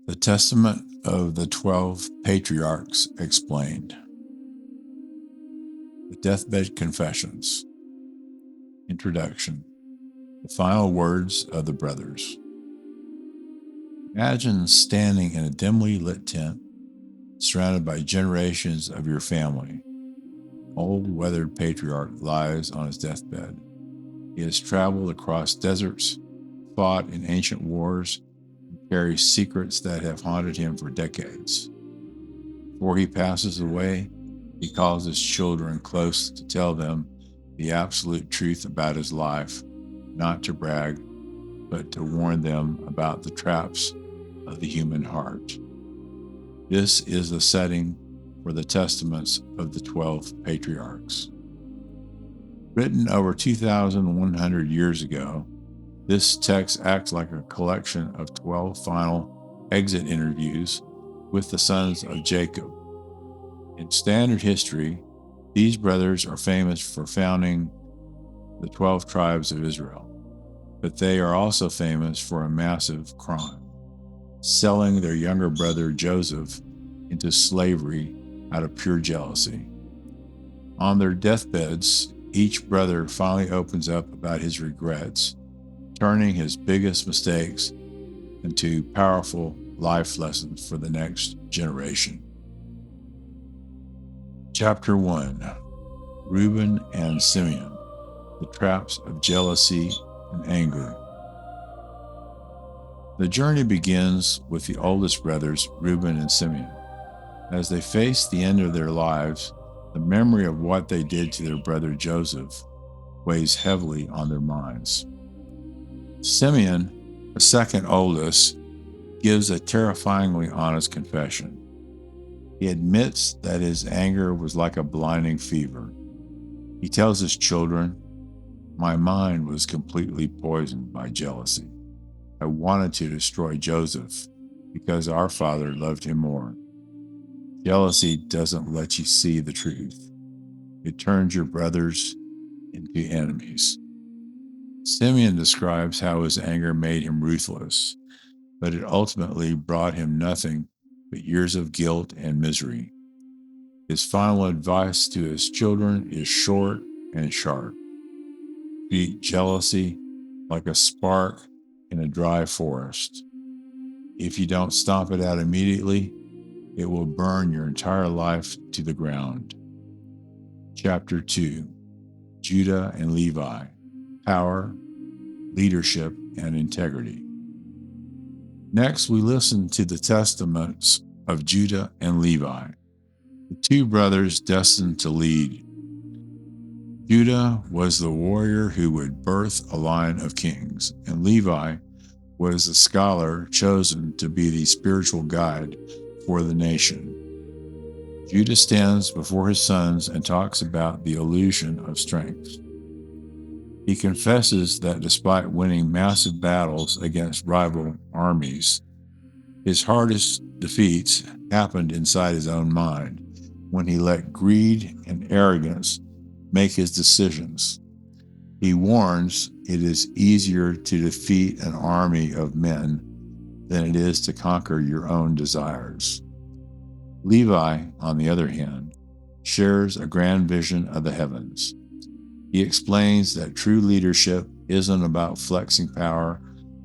The Testament of the 12 Patriarchs explained. The Deathbed Confessions. Introduction. The final words of the brothers. Imagine standing in a dimly lit tent, surrounded by generations of your family. Old weathered patriarch lies on his deathbed. He has traveled across deserts, fought in ancient wars, and carries secrets that have haunted him for decades. Before he passes away, he calls his children close to tell them the absolute truth about his life, not to brag, but to warn them about the traps of the human heart. This is the setting for the testaments of the 12 patriarchs. Written over 2,100 years ago, this text acts like a collection of 12 final exit interviews with the sons of Jacob. In standard history, these brothers are famous for founding the 12 tribes of Israel, but they are also famous for a massive crime, selling their younger brother Joseph into slavery out of pure jealousy. On their deathbeds, each brother finally opens up about his regrets, turning his biggest mistakes into powerful life lessons for the next generation. Chapter 1. Reuben and Simeon, the traps of jealousy and anger. The journey begins with the oldest brothers, Reuben and Simeon. As they face the end of their lives, the memory of what they did to their brother Joseph weighs heavily on their minds. Simeon, the second oldest, gives a terrifyingly honest confession. He admits that his anger was like a blinding fever. He tells his children, "My mind was completely poisoned by jealousy. I wanted to destroy Joseph because our father loved him more." Jealousy doesn't let you see the truth. It turns your brothers into enemies. Simeon describes how his anger made him ruthless, but it ultimately brought him nothing but years of guilt and misery. His final advice to his children is short and sharp. Treat jealousy like a spark in a dry forest. If you don't stomp it out immediately, it will burn your entire life to the ground. Chapter 2. Judah and Levi. Power, leadership, and integrity. Next, we listen to the testaments of Judah and Levi, the two brothers destined to lead. Judah was the warrior who would birth a line of kings, and Levi was the scholar chosen to be the spiritual guide for the nation. Judah stands before his sons and talks about the illusion of strength. He confesses that despite winning massive battles against rival armies, his hardest defeats happened inside his own mind when he let greed and arrogance make his decisions. He warns it is easier to defeat an army of men than it is to conquer your own desires. Levi, on the other hand, shares a grand vision of the heavens. He explains that true leadership isn't about flexing power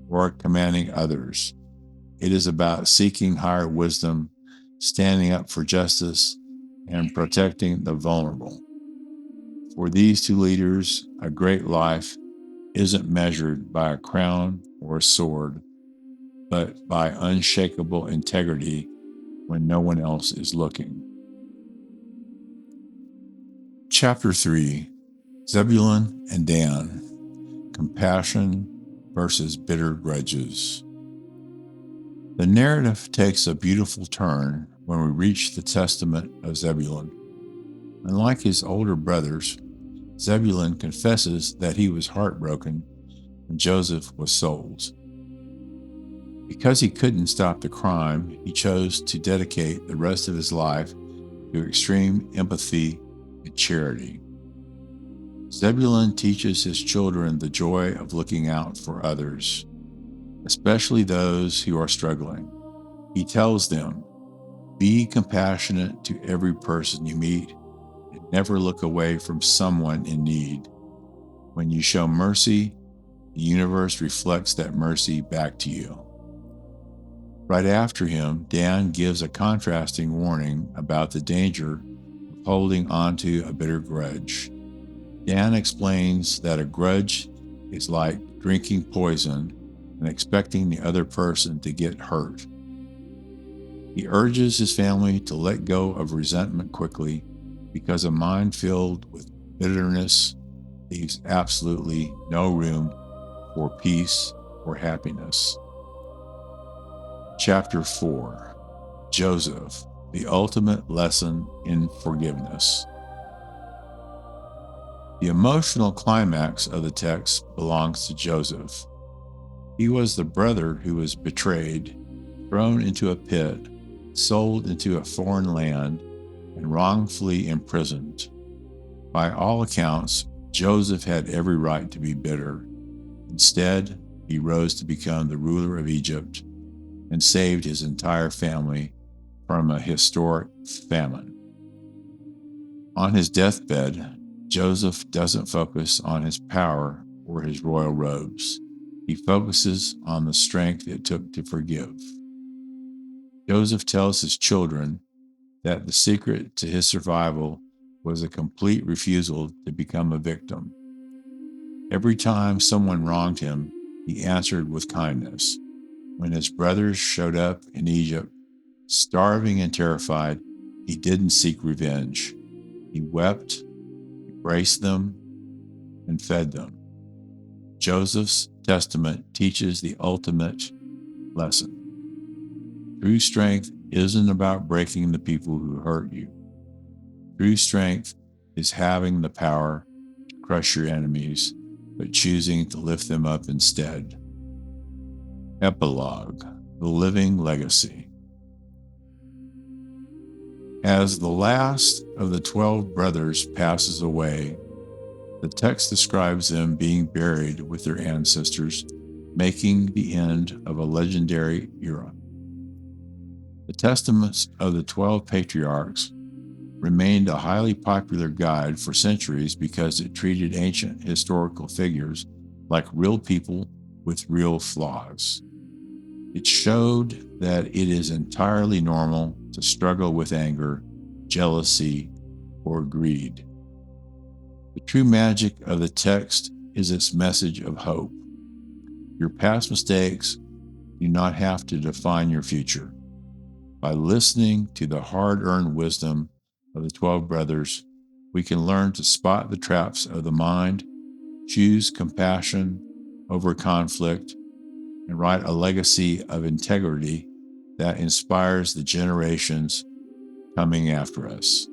or commanding others. It is about seeking higher wisdom, standing up for justice, and protecting the vulnerable. For these two leaders, a great life isn't measured by a crown or a sword, but by unshakable integrity when no one else is looking. Chapter 3. Zebulun and Dan. Compassion versus bitter grudges. The narrative takes a beautiful turn when we reach the testament of Zebulun. Unlike his older brothers, Zebulun confesses that he was heartbroken when Joseph was sold. Because he couldn't stop the crime, he chose to dedicate the rest of his life to extreme empathy and charity. Zebulun teaches his children the joy of looking out for others, especially those who are struggling. He tells them, "Be compassionate to every person you meet and never look away from someone in need. When you show mercy, the universe reflects that mercy back to you." Right after him, Dan gives a contrasting warning about the danger of holding onto a bitter grudge. Dan explains that a grudge is like drinking poison and expecting the other person to get hurt. He urges his family to let go of resentment quickly because a mind filled with bitterness leaves absolutely no room for peace or happiness. Chapter 4: Joseph, the ultimate lesson in forgiveness. The emotional climax of the text belongs to Joseph. He was the brother who was betrayed, thrown into a pit, sold into a foreign land, and wrongfully imprisoned. By all accounts, Joseph had every right to be bitter. Instead, he rose to become the ruler of Egypt and saved his entire family from a historic famine. On his deathbed, Joseph doesn't focus on his power or his royal robes. He focuses on the strength it took to forgive. Joseph tells his children that the secret to his survival was a complete refusal to become a victim. Every time someone wronged him, he answered with kindness. When his brothers showed up in Egypt, starving and terrified, he didn't seek revenge. He wept, embraced them, and fed them. Joseph's testament teaches the ultimate lesson. True strength isn't about breaking the people who hurt you. True strength is having the power to crush your enemies, but choosing to lift them up instead. Epilogue: The Living Legacy. As the last of the 12 brothers passes away, the text describes them being buried with their ancestors, making the end of a legendary era. The Testaments of the 12 Patriarchs remained a highly popular guide for centuries because it treated ancient historical figures like real people with real flaws. It showed that it is entirely normal to struggle with anger, jealousy, or greed. The true magic of the text is its message of hope. Your past mistakes do not have to define your future. By listening to the hard-earned wisdom of the 12 brothers, we can learn to spot the traps of the mind, choose compassion over conflict, and write a legacy of integrity that inspires the generations coming after us.